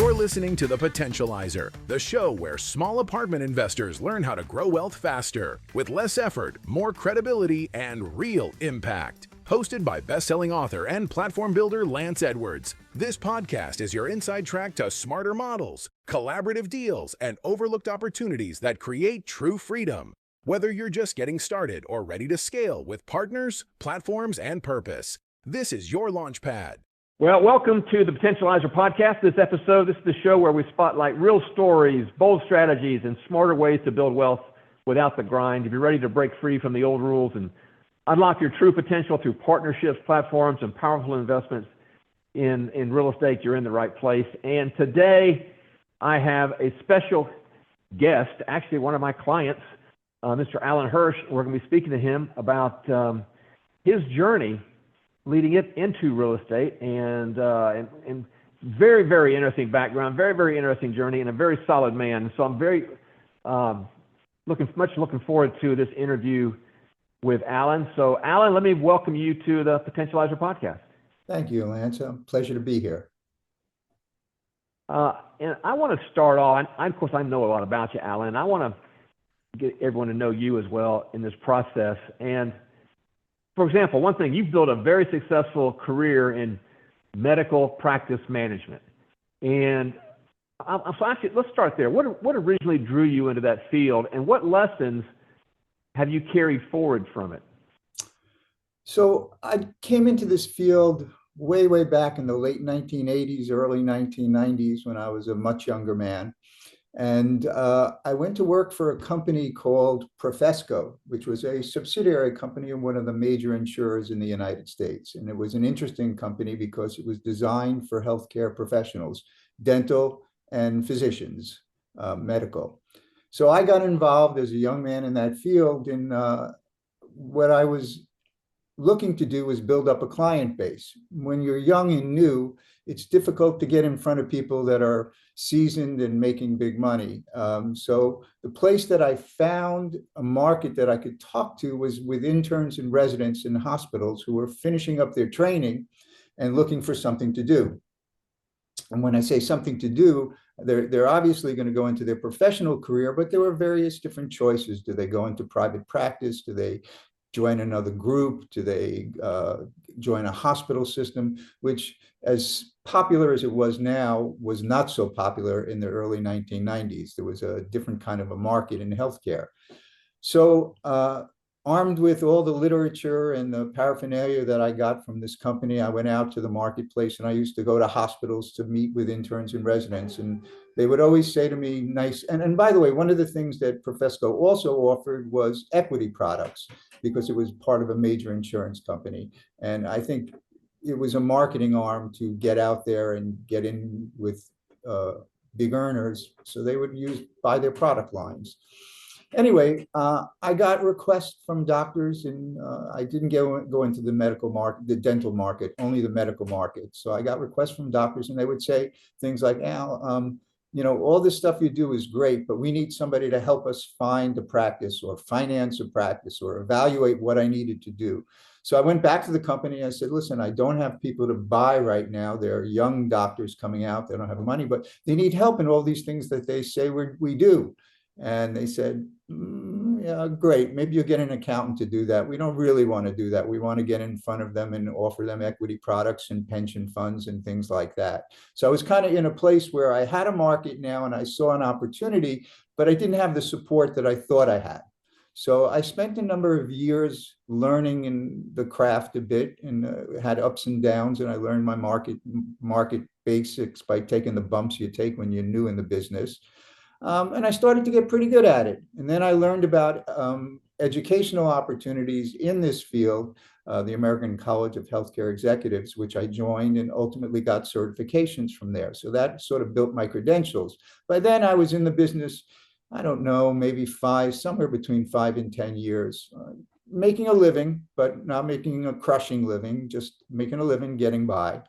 You're listening to The Potentializer, the show where small apartment investors learn how to grow wealth faster, with less effort, more credibility, and real impact. Hosted by best-selling author and platform builder Lance Edwards, this podcast is your inside track to smarter models, collaborative deals, and overlooked opportunities that create true freedom. Whether you're just getting started or ready to scale with partners, platforms, and purpose, this is your launch pad. Well, welcome to the Potentializer podcast. This is the show where we spotlight real stories, bold strategies, and smarter ways to build wealth without the grind. If you're ready to break free from the old rules and unlock your true potential through partnerships, platforms, and powerful investments in real estate, you're in the right place. And today, I have a special guest, actually one of my clients, Mr. Alan Hirsch. We're going to be speaking to him about his journey leading it into real estate, and very, very interesting background, very, very interesting journey, and a very solid man. So I'm very looking forward to this interview with Alan. So Alan, let me welcome you to the Potentializer podcast. Thank you, Lance. A pleasure to be here. And I want to start off, of course, I know a lot about you, Alan, and I want to get everyone to know you as well in this process. And for example, one thing, you've built a very successful career in medical practice management. And so actually, let's start there. What originally drew you into that field, and what lessons have you carried forward from it? So I came into this field way, way back in the late 1980s, early 1990s, when I was a much younger man. And I went to work for a company called Profesco, which was a subsidiary company of one of the major insurers in the United States. And it was an interesting company because it was designed for healthcare professionals, dental and physicians, medical. So I got involved as a young man in that field, and what I was looking to do was build up a client base. When you're young and new, it's difficult to get in front of people that are seasoned and making big money. So the place that I found a market that I could talk to was with interns and residents in hospitals who were finishing up their training and looking for something to do. And when I say something to do, they're obviously going to go into their professional career, but there were various different choices. Do they go into private practice? Do they join another group? Do they join a hospital system, which, as popular as it was now, was not so popular in the early 1990s. There was a different kind of a market in healthcare. So armed with all the literature and the paraphernalia that I got from this company, I went out to the marketplace, and I used to go to hospitals to meet with interns and residents. And they would always say to me, nice. And by the way, one of the things that Profesco also offered was equity products, because it was part of a major insurance company. And I think it was a marketing arm to get out there and get in with big earners, so they would buy their product lines. Anyway, I got requests from doctors, and I didn't go into the medical market, the dental market, only the medical market. So I got requests from doctors, and they would say things like, Al, all this stuff you do is great, but we need somebody to help us find a practice or finance a practice or evaluate what I needed to do. So I went back to the company and I said, listen, I don't have people to buy right now. There are young doctors coming out. They don't have money, but they need help in all these things that they say we do. And they said, yeah, great. Maybe you'll get an accountant to do that. We don't really want to do that. We want to get in front of them and offer them equity products and pension funds and things like that. So I was kind of in a place where I had a market now and I saw an opportunity, but I didn't have the support that I thought I had. So I spent a number of years learning in the craft a bit, and had ups and downs, and I learned my market basics by taking the bumps you take when you're new in the business. And I started to get pretty good at it. And then I learned about educational opportunities in this field, the American College of Healthcare Executives, which I joined and ultimately got certifications from there. So that sort of built my credentials. By then I was in the business, I don't know, maybe somewhere between 5 and 10 years, making a living, but not making a crushing living, just making a living, getting by.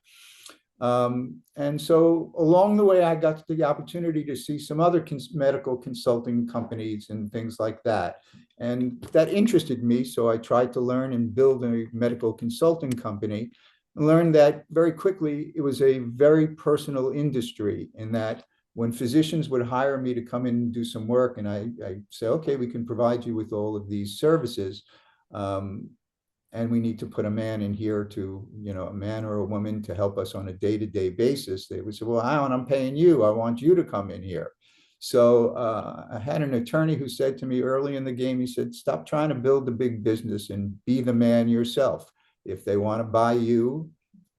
And so along the way, I got the opportunity to see some other medical consulting companies and things like that. And that interested me. So I tried to learn and build a medical consulting company. and learned that very quickly it was a very personal industry, in that when physicians would hire me to come in and do some work, and I say, okay, we can provide you with all of these services, and we need to put a man in here to, a man or a woman to help us on a day-to-day basis, they would say, well, Alan, I'm paying you. I want you to come in here. So I had an attorney who said to me early in the game, he said, stop trying to build the big business and be the man yourself. If they want to buy you,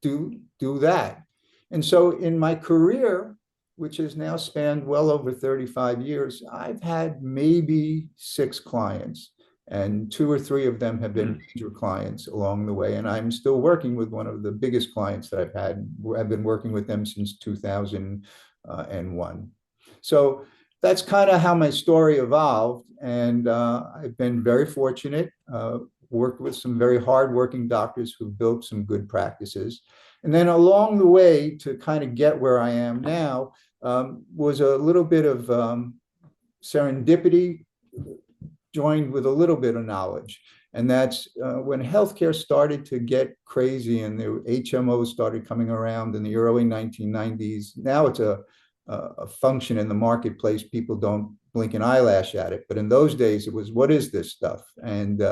do that. And so in my career, which has now spanned well over 35 years, I've had maybe 6 clients, and 2 or 3 of them have been major clients along the way. And I'm still working with one of the biggest clients that I've had. I've been working with them since 2001. So that's kind of how my story evolved. And I've been very fortunate, worked with some very hardworking doctors who built some good practices. And then along the way, to kind of get where I am now, was a little bit of serendipity joined with a little bit of knowledge. And that's when healthcare started to get crazy and the HMOs started coming around in the early 1990s. Now it's a function in the marketplace. People don't blink an eyelash at it. But in those days, it was, what is this stuff? And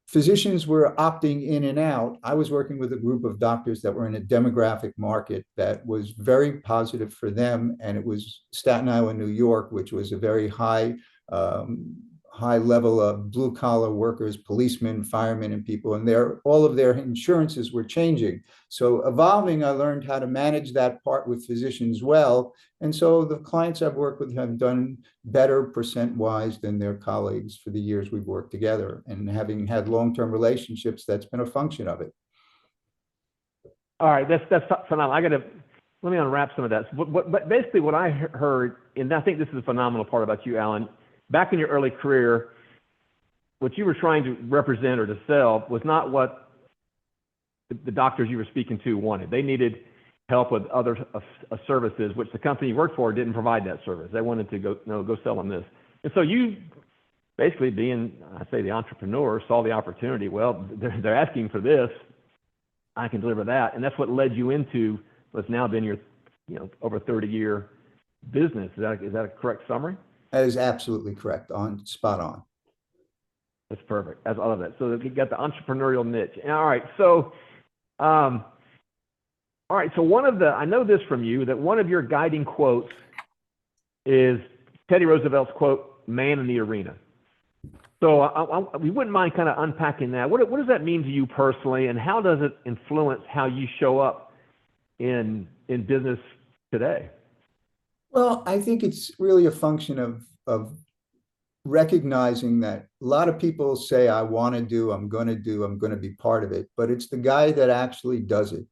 physicians were opting in and out. I was working with a group of doctors that were in a demographic market that was very positive for them. And it was Staten Island, New York, which was a very high level of blue collar workers, policemen, firemen, and people, and all of their insurances were changing. So evolving, I learned how to manage that part with physicians well. And so the clients I've worked with have done better percent-wise than their colleagues for the years we've worked together. And having had long-term relationships, that's been a function of it. All right, that's phenomenal. Let me unwrap some of that. But basically what I heard, and I think this is a phenomenal part about you, Alan, back in your early career, what you were trying to represent or to sell was not what the doctors you were speaking to wanted. They needed help with other services, which the company you worked for didn't provide that service. They wanted to go sell them this. And so you basically, being, I say, the entrepreneur, saw the opportunity. Well, they're asking for this. I can deliver that. And that's what led you into what's now been your, over 30-year business. Is that a correct summary? That is absolutely correct. Spot on. That's perfect. I love that. So you got the entrepreneurial niche. All right. So, I know this from you, that one of your guiding quotes is Teddy Roosevelt's quote, "Man in the arena." So we wouldn't mind kind of unpacking that. What does that mean to you personally, and how does it influence how you show up in business today? Well, I think it's really a function of recognizing that a lot of people say, I want to do, I'm going to be part of it. But it's the guy that actually does it,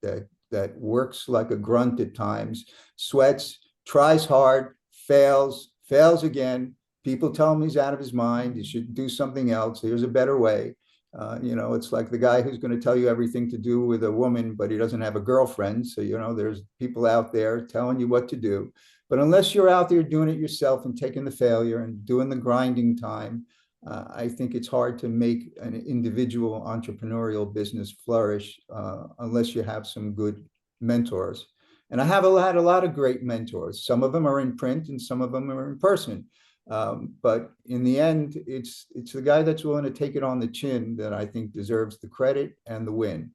that works like a grunt at times, sweats, tries hard, fails again. People tell him he's out of his mind. He should do something else. Here's a better way. It's like the guy who's going to tell you everything to do with a woman, but he doesn't have a girlfriend. So, there's people out there telling you what to do. But unless you're out there doing it yourself and taking the failure and doing the grinding time, I think it's hard to make an individual entrepreneurial business flourish unless you have some good mentors. And I have had a lot of great mentors. Some of them are in print and some of them are in person. But in the end, it's the guy that's willing to take it on the chin that I think deserves the credit and the win.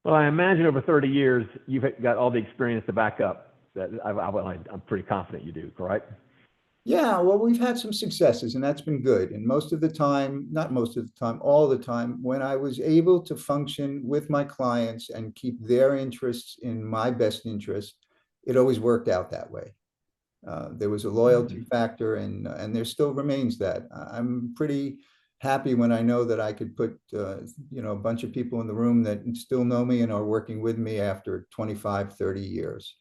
Well, I imagine over 30 years, you've got all the experience to back up that. I'm pretty confident you do, correct? Yeah, well, we've had some successes, and that's been good. And most of the time, not most of the time, all the time, when I was able to function with my clients and keep their interests in my best interest, it always worked out that way. There was a loyalty factor, and there still remains that. I'm pretty happy when I know that I could put a bunch of people in the room that still know me and are working with me after 25, 30 years.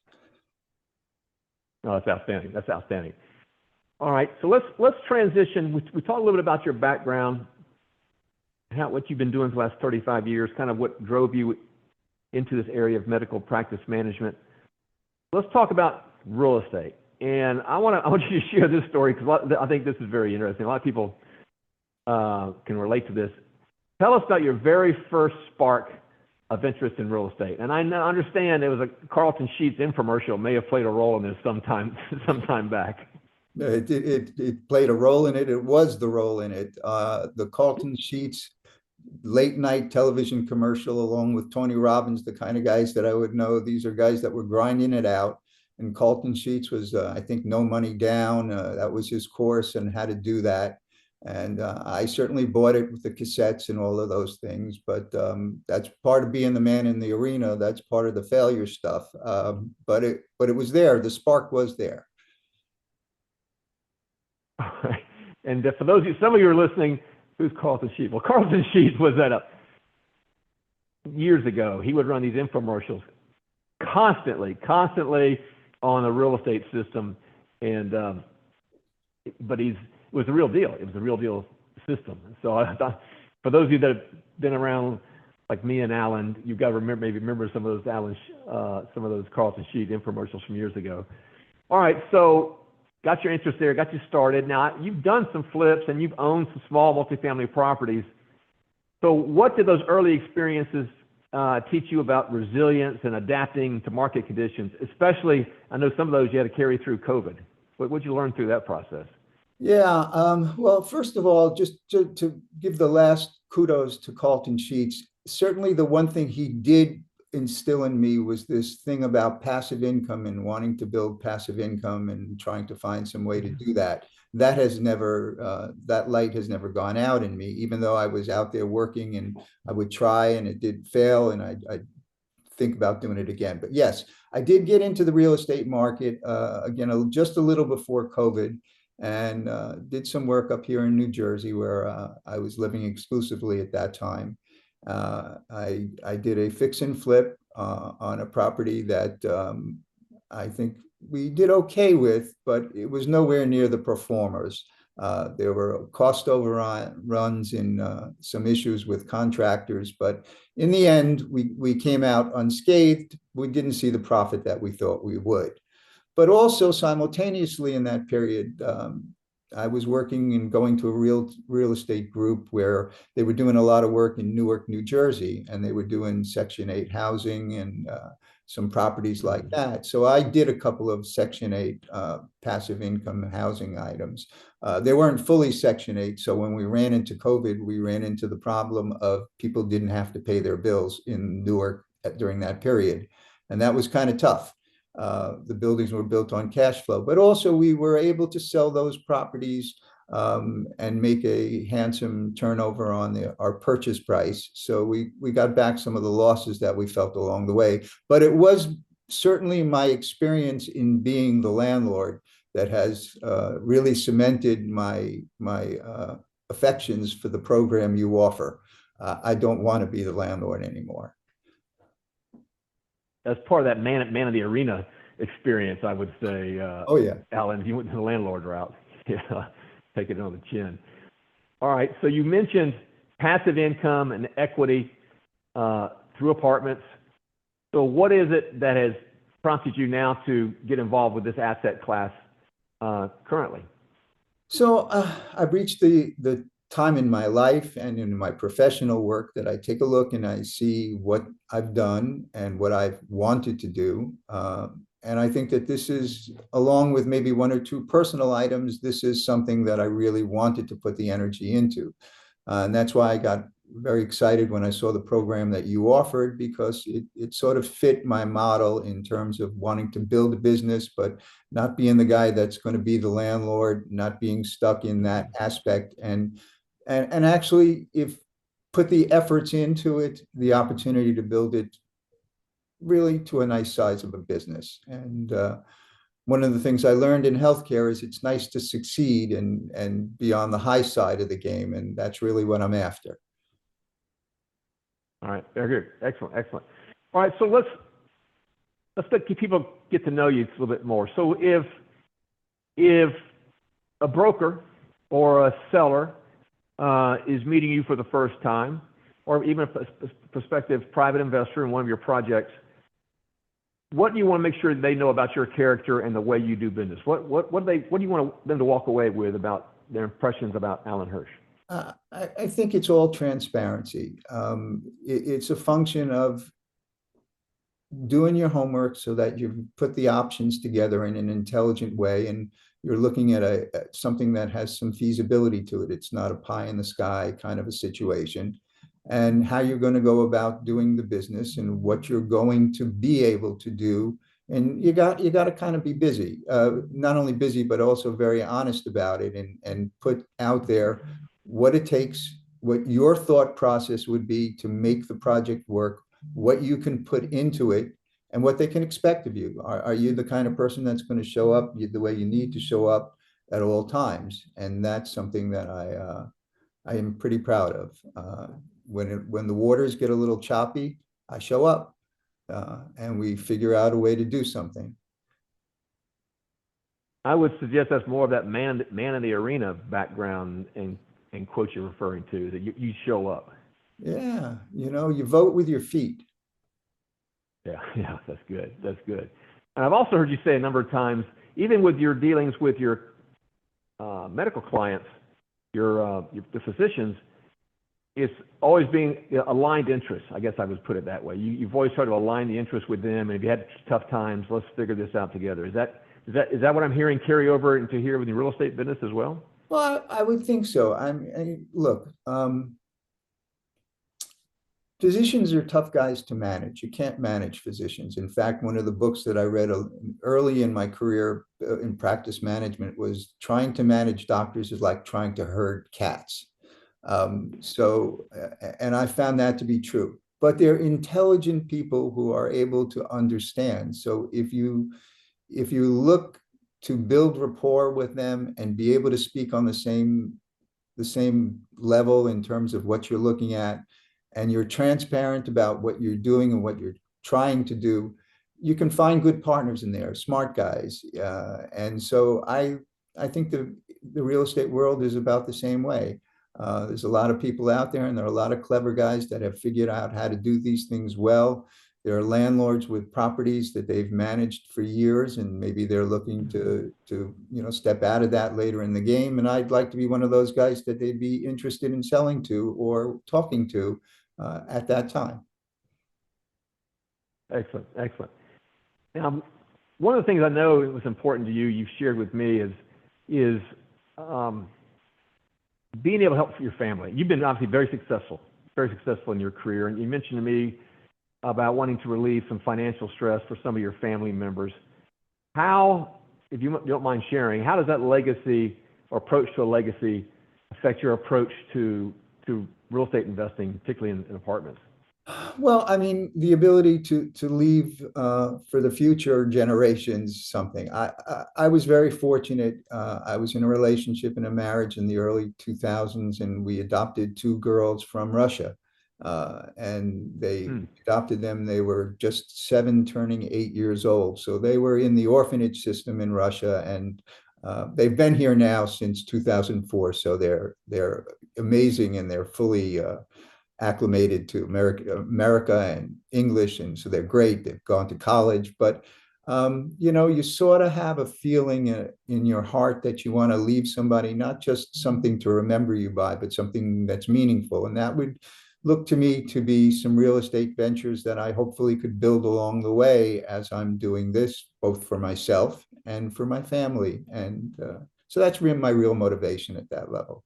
Oh, that's outstanding. That's outstanding. All right, so let's transition. We talked a little bit about your background, what you've been doing for the last 35 years, kind of what drove you into this area of medical practice management. Let's talk about real estate. And I want you to share this story because I think this is very interesting. A lot of people can relate to this. Tell us about your very first spark of interest in real estate. And I understand it was a Carlton Sheets infomercial may have played a role in this sometime back. It played a role in it. It was the role in it. The Carlton Sheets late night television commercial, along with Tony Robbins, the kind of guys that I would know. These are guys that were grinding it out. And Carlton Sheets was, I think, no money down. That was his course and how to do that. And I certainly bought it with the cassettes and all of those things. But that's part of being the man in the arena. That's part of the failure stuff. But it was there. The spark was there. All right. And for those of you, some of you are listening, who's Carlton Sheets? Well, Carlton Sheets was years ago. He would run these infomercials constantly on the real estate system, and but it was the real deal. It was the real deal system. So I thought, for those of you that have been around, like me and Alan, you've got to remember some of those Carlton Sheets infomercials from years ago. All right, so got your interest there, got you started. Now, you've done some flips and you've owned some small multifamily properties. So what did those early experiences teach you about resilience and adapting to market conditions? Especially, I know some of those you had to carry through COVID. What did you learn through that process? Yeah, well, first of all, just to give the last kudos to Carlton Sheets, certainly the one thing he did instill in me was this thing about passive income and wanting to build passive income and trying to find some way to do that. That has never, that light has never gone out in me, even though I was out there working and I would try and it did fail and I think about doing it again. But yes, I did get into the real estate market again, just a little before COVID, and did some work up here in New Jersey where I was living exclusively at that time. I did a fix and flip on a property that I think we did okay with, but it was nowhere near the performers. There were cost overruns and some issues with contractors, but in the end, we came out unscathed. We didn't see the profit that we thought we would. But also simultaneously in that period, I was working and going to a real estate group where they were doing a lot of work in Newark, New Jersey, and they were doing Section 8 housing and some properties like that. So I did a couple of Section 8 passive income housing items. They weren't fully Section 8, so when we ran into COVID, we ran into the problem of people didn't have to pay their bills in Newark during that period, and that was kind of tough. The buildings were built on cash flow, but also we were able to sell those properties and make a handsome turnover on our purchase price. So we got back some of the losses that we felt along the way. But it was certainly my experience in being the landlord that has really cemented my affections for the program you offer. I don't want to be the landlord anymore. As part of that man of the arena experience, I would say, oh yeah, Alan, you went to the landlord route. Yeah, take it on the chin. All right, so you mentioned passive income and equity through apartments. So what is it that has prompted you now to get involved with this asset class currently? So I've reached the time in my life and in my professional work that I take a look and I see what I've done and what I've wanted to do. And I think that this is, along with maybe one or two personal items, this is something that I really wanted to put the energy into. And that's why I got very excited when I saw the program that you offered, because it sort of fit my model in terms of wanting to build a business, but not being the guy that's going to be the landlord, not being stuck in that aspect. And actually, if put the efforts into it, the opportunity to build it really to a nice size of a business. And one of the things I learned in healthcare is it's nice to succeed and be on the high side of the game. And that's really what I'm after. All right, very good. Excellent, excellent. All right, so let's let people get to know you a little bit more. So if a broker or a seller is meeting you for the first time, or even a prospective private investor in one of your projects, what do you want to make sure they know about your character and the way you do business? What do you want them to walk away with about their impressions about Alan Hirsch? I think it's all transparency. It's a function of doing your homework so that you put the options together in an intelligent way, and you're looking at something that has some feasibility to it. It's not a pie in the sky kind of a situation, and how you're going to go about doing the business and what you're going to be able to do. And you got to kind of be busy, not only busy, but also very honest about it, and put out there what it takes, what your thought process would be to make the project work, what you can put into it, and what they can expect of you. Are you the kind of person that's going to show up the way you need to show up at all times? And that's something that I am pretty proud of. When the waters get a little choppy, I show up, and we figure out a way to do something. I would suggest that's more of that man in the arena background and quote you're referring to, that you show up. Yeah, you vote with your feet. Yeah, that's good. That's good. And I've also heard you say a number of times, even with your dealings with your medical clients, the physicians, it's always being aligned interests. I guess I would put it that way. You've always tried to align the interests with them, and if you had tough times, let's figure this out together. Is that what I'm hearing carry over into here with the real estate business as well? Well, I would think so. Look, physicians are tough guys to manage. You can't manage physicians. In fact, one of the books that I read early in my career in practice management was trying to manage doctors is like trying to herd cats. And I found that to be true. But they're intelligent people who are able to understand. So if you look to build rapport with them and be able to speak on the same level in terms of what you're looking at, and you're transparent about what you're doing and what you're trying to do, you can find good partners in there, smart guys. And so I think the real estate world is about the same way. There's a lot of people out there, and there are a lot of clever guys that have figured out how to do these things well. There are landlords with properties that they've managed for years, and maybe they're looking to step out of that later in the game. And I'd like to be one of those guys that they'd be interested in selling to or talking to at that time. Excellent, excellent. Now, one of the things I know was important to you, you've shared with me, is being able to help your family. You've been obviously very successful in your career, and you mentioned to me about wanting to relieve some financial stress for some of your family members. How, if you don't mind sharing, how does that legacy or approach to a legacy affect your approach to real estate investing, particularly in apartments? Well, I mean, the ability to leave for the future generations something. I was very fortunate. I was in a relationship and a marriage in the early 2000s, and we adopted two girls from Russia. And they adopted them. They were just 7, turning 8 years old. So they were in the orphanage system in Russia, and they've been here now since 2004. So they're amazing, and they're fully acclimated to America and English, and so they're great. They've gone to college, but you sort of have a feeling in your heart that you want to leave somebody not just something to remember you by, but something that's meaningful. And that would look to me to be some real estate ventures that I hopefully could build along the way as I'm doing this, both for myself and for my family. And so that's my real motivation at that level.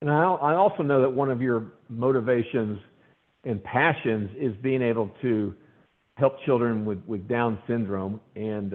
And I also know that one of your motivations and passions is being able to help children with Down syndrome. And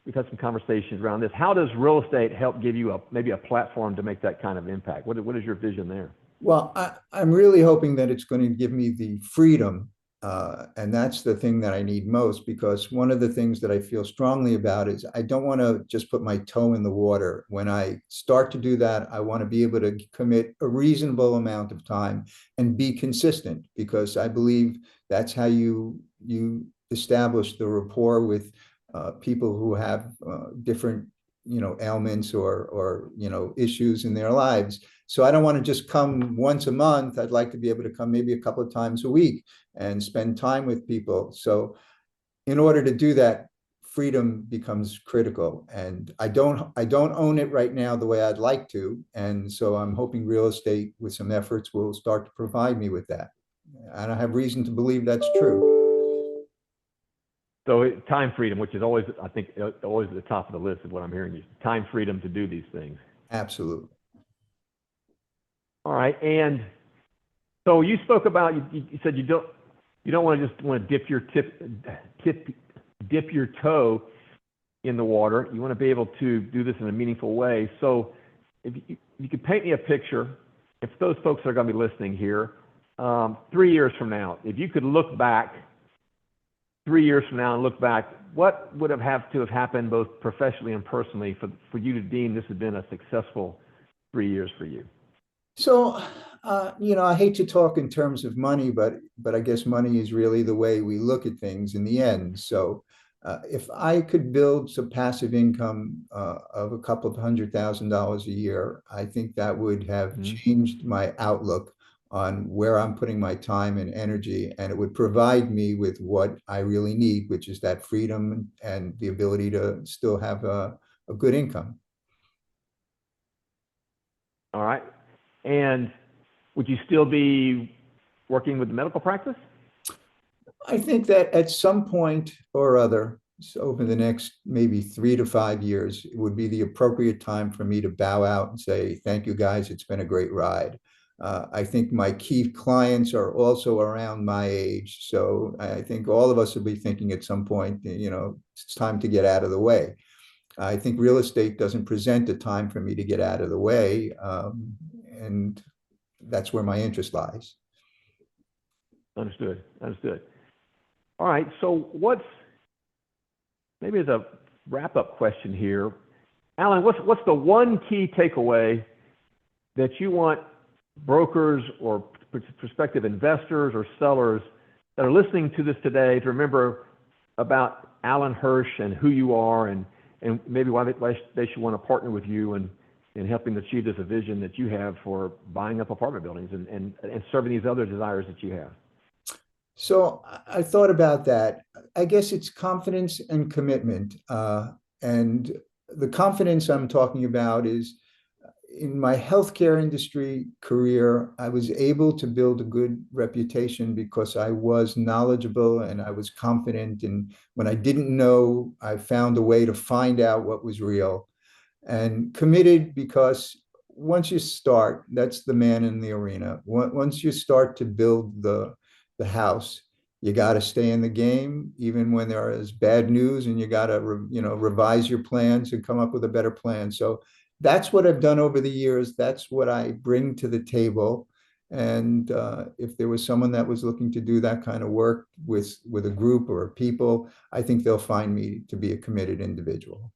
we've had some conversations around this. How does real estate help give you maybe a platform to make that kind of impact? What is your vision there? Well, I'm really hoping that it's going to give me the freedom. And that's the thing that I need most, because one of the things that I feel strongly about is I don't want to just put my toe in the water. When I start to do that, I want to be able to commit a reasonable amount of time and be consistent, because I believe that's how you establish the rapport with people who have different ailments or issues in their lives. So I don't want to just come once a month. I'd like to be able to come maybe a couple of times a week and spend time with people. So in order to do that freedom becomes critical. And I don't own it right now the way I'd like to. And so I'm hoping real estate with some efforts will start to provide me with that. And I have reason to believe that's true. So time freedom, which is always, I think, always at the top of the list of what I'm hearing, is time freedom to do these things. Absolutely. All right. And so you spoke about, you said you don't want to just dip your toe in the water. You want to be able to do this in a meaningful way. So if you could paint me a picture, if those folks are going to be listening here, 3 years from now, if you could look back 3 years from now and look back, what would have to have happened both professionally and personally for you to deem this had been a successful 3 years for you? So, I hate to talk in terms of money, but I guess money is really the way we look at things in the end. So, if I could build some passive income of a couple of $100,000 a year, I think that would have changed my outlook on where I'm putting my time and energy, and it would provide me with what I really need, which is that freedom and the ability to still have a good income. All right. And would you still be working with the medical practice? I think that at some point or other, so over the next maybe 3 to 5 years, it would be the appropriate time for me to bow out and say, thank you guys, it's been a great ride. I think my key clients are also around my age. So I think all of us will be thinking at some point, it's time to get out of the way. I think real estate doesn't present a time for me to get out of the way. And that's where my interest lies. Understood. All right. So maybe as a wrap-up question here, Alan, what's the one key takeaway that you want brokers or prospective investors or sellers that are listening to this today to remember about Alan Hirsch and who you are, and maybe why they should want to partner with you and in helping achieve this vision that you have for buying up apartment buildings and serving these other desires that you have? So I thought about that. I guess it's confidence and commitment. And the confidence I'm talking about is in my healthcare industry career, I was able to build a good reputation because I was knowledgeable and I was confident. And when I didn't know, I found a way to find out what was real. And committed because once you start, that's the man in the arena. Once you start to build the house, you got to stay in the game, even when there is bad news, and you got to revise your plans and come up with a better plan. So that's what I've done over the years. That's what I bring to the table. And if there was someone that was looking to do that kind of work with a group or people, I think they'll find me to be a committed individual.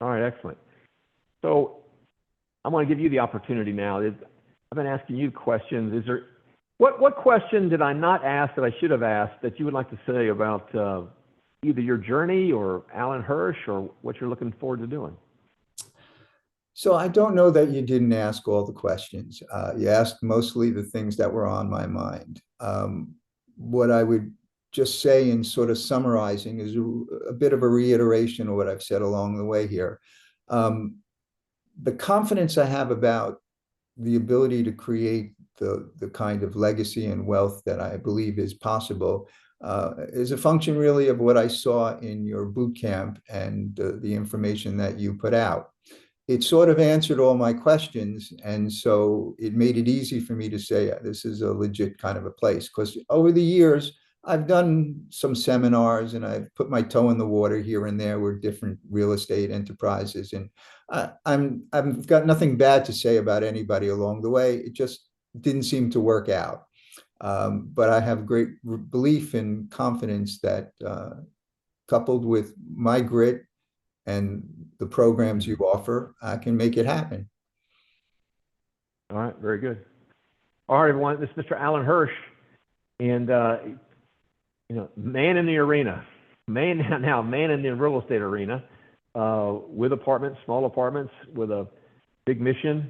All right, excellent. So I'm going to give you the opportunity now. I've been asking you questions. What question did I not ask that I should have asked that you would like to say about either your journey or Alan Hirsch or what you're looking forward to doing? So I don't know that you didn't ask all the questions. You asked mostly the things that were on my mind. What I would just say in sort of summarizing is a bit of a reiteration of what I've said along the way here. The confidence I have about the ability to create the kind of legacy and wealth that I believe is possible is a function really of what I saw in your boot camp and the information that you put out. It sort of answered all my questions. And so it made it easy for me to say, this is a legit kind of a place. Because over the years, I've done some seminars and I've put my toe in the water here and there with different real estate enterprises. And I've got nothing bad to say about anybody along the way. It just didn't seem to work out. But I have great belief and confidence that coupled with my grit and the programs you offer, I can make it happen. All right, very good. All right, everyone, this is Mr. Alan Hirsch, and man in the arena, man in the real estate arena, with apartments, small apartments, with a big mission,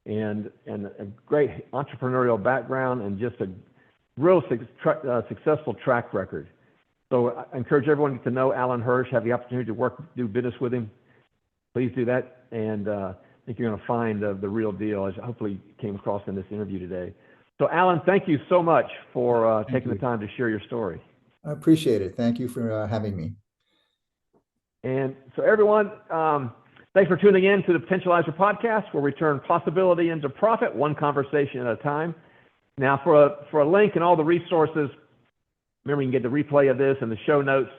and a great entrepreneurial background, and just a real successful track record. So I encourage everyone to know Alan Hirsch, have the opportunity to do business with him. Please do that, and I think you're going to find the real deal, as hopefully came across in this interview today. So Alan, thank you so much for taking the time to share your story. I appreciate it. Thank you for having me. And so everyone, thanks for tuning in to the Potentializer podcast, where we turn possibility into profit, one conversation at a time. Now, for a link and all the resources, remember you can get the replay of this and the show notes.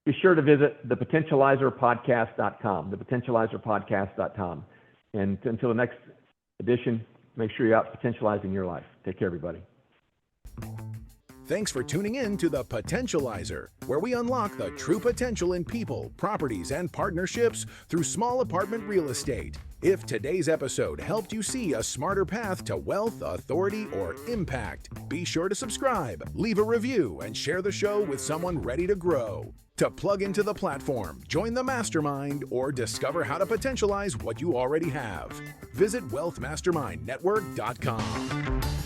Be sure to visit thepotentializerpodcast.com, thepotentializerpodcast.com. And until the next edition, make sure you're out potentializing your life. Take care, everybody. Thanks for tuning in to The Potentializer, where we unlock the true potential in people, properties, and partnerships through small apartment real estate. If today's episode helped you see a smarter path to wealth, authority, or impact, be sure to subscribe, leave a review, and share the show with someone ready to grow. To plug into the platform, join the mastermind, or discover how to potentialize what you already have, visit wealthmastermindnetwork.com.